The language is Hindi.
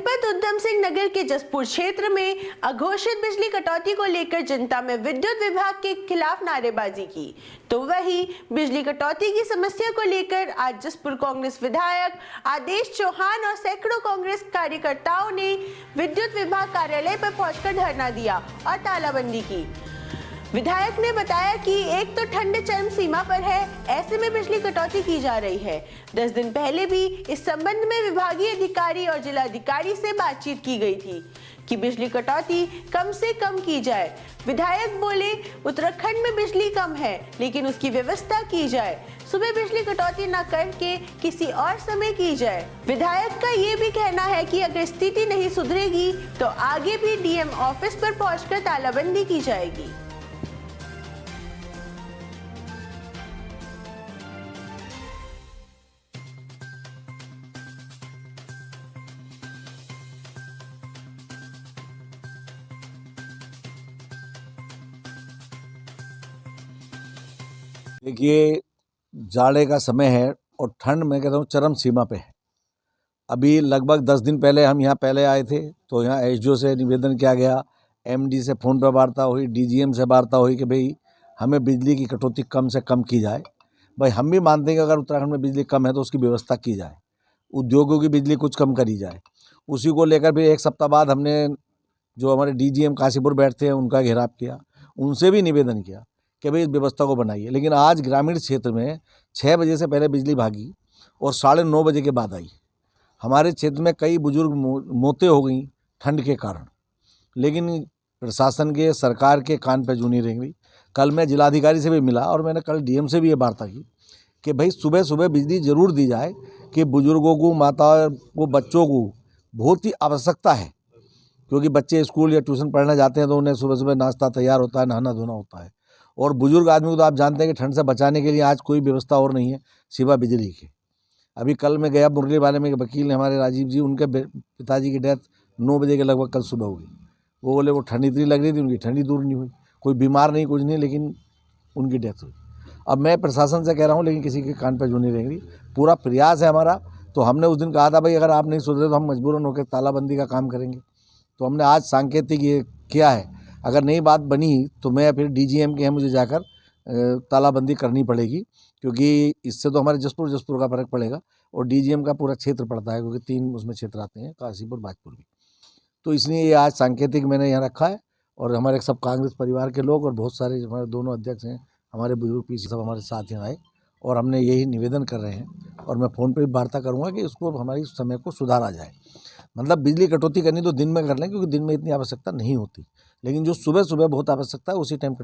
जनपद उधम सिंह नगर के जसपुर क्षेत्र में अघोषित बिजली कटौती को लेकर जनता में विद्युत विभाग के खिलाफ नारेबाजी की। तो वहीं बिजली कटौती की समस्या को लेकर आज जसपुर कांग्रेस विधायक आदेश चौहान और सैकड़ों कांग्रेस कार्यकर्ताओं ने विद्युत विभाग कार्यालय पर पहुंचकर धरना दिया और तालाबंदी की। विधायक ने बताया कि एक तो ठंड चरम सीमा पर है, ऐसे में बिजली कटौती की जा रही है। 10 दिन पहले भी इस संबंध में विभागीय अधिकारी और जिलाधिकारी से बातचीत की गई थी कि बिजली कटौती कम से कम की जाए। विधायक बोले, उत्तराखंड में बिजली कम है, लेकिन उसकी व्यवस्था की जाए। सुबह बिजली कटौती न करके किसी और समय की जाए। विधायक का ये भी कहना है कि अगर स्थिति नहीं सुधरेगी तो आगे भी डीएम ऑफिस पर पहुंचकर तालाबंदी की जाएगी। देखिए, जाड़े का समय है और ठंड मैं कहता हूँ चरम सीमा पे है। अभी लगभग 10 दिन पहले हम यहाँ पहले आए थे तो यहाँ एसडीओ से निवेदन किया गया, एमडी से फ़ोन पर वार्ता हुई, डीजीएम से वार्ता हुई कि भाई हमें बिजली की कटौती कम से कम की जाए। भाई हम भी मानते हैं कि अगर उत्तराखंड में बिजली कम है तो उसकी व्यवस्था की जाए, उद्योगों की बिजली कुछ कम करी जाए। उसी को लेकर फिर एक सप्ताह बाद हमने जो हमारे डीजीएम काशीपुर बैठते हैं उनका घेराव किया, उनसे भी निवेदन किया कि भाई इस व्यवस्था को बनाइए। लेकिन आज ग्रामीण क्षेत्र में 6 बजे से पहले बिजली भागी और 9:30 बजे के बाद आई। हमारे क्षेत्र में कई बुजुर्ग मौतें हो गई ठंड के कारण, लेकिन प्रशासन के सरकार के कान पे जू नहीं रही। कल मैं जिलाधिकारी से भी मिला और मैंने कल डीएम से भी ये वार्ता की कि भाई सुबह सुबह बिजली ज़रूर दी जाए कि बुजुर्गों को, माता को, बच्चों को बहुत ही आवश्यकता है, क्योंकि बच्चे स्कूल या ट्यूशन पढ़ने जाते हैं तो उन्हें सुबह सुबह नाश्ता तैयार होता है, नहाना धोना होता है। और बुजुर्ग आदमी को तो आप जानते हैं कि ठंड से बचाने के लिए आज कोई व्यवस्था और नहीं है सिवा बिजली की। अभी कल मैं गया मुरली वाले में, वकील ने हमारे राजीव जी, उनके पिताजी की डेथ 9 बजे के लगभग कल सुबह हो गई। वो बोले वो ठंड इतनी लग रही थी, उनकी ठंडी दूर नहीं हुई, कोई बीमार नहीं, कुछ नहीं, लेकिन उनकी डेथ हुई। अब मैं प्रशासन से कह रहा हूँ, लेकिन किसी के कान पर जू नहीं रहेंगी। पूरा प्रयास है हमारा। तो हमने उस दिन कहा था भाई अगर आप नहीं सुधरे तो हम मजबूरन होकर तालाबंदी का काम करेंगे। तो हमने आज सांकेतिक ये किया है। अगर नई बात बनी तो मैं फिर डीजीएम के हैं, मुझे जाकर तालाबंदी करनी पड़ेगी, क्योंकि इससे तो हमारे जसपुर का फर्क पड़ेगा और डीजीएम का पूरा क्षेत्र पड़ता है, क्योंकि 3 उसमें क्षेत्र आते हैं, काशीपुर, बाजपुर भी। तो इसलिए ये आज सांकेतिक मैंने यहाँ रखा है और हमारे सब कांग्रेस परिवार के लोग और बहुत सारे हमारे दोनों अध्यक्ष हैं, हमारे बुजुर्ग पीसी सब हमारे साथ यहाँ आए और हमने यही निवेदन कर रहे हैं। और मैं फ़ोन पर भी वार्ता करूँगा कि इसको हमारी समय को सुधारा जाए। मतलब बिजली कटौती करनी तो दिन में कर लें, क्योंकि दिन में इतनी आवश्यकता नहीं होती, लेकिन जो सुबह सुबह बहुत आवश्यकता है उसी टाइम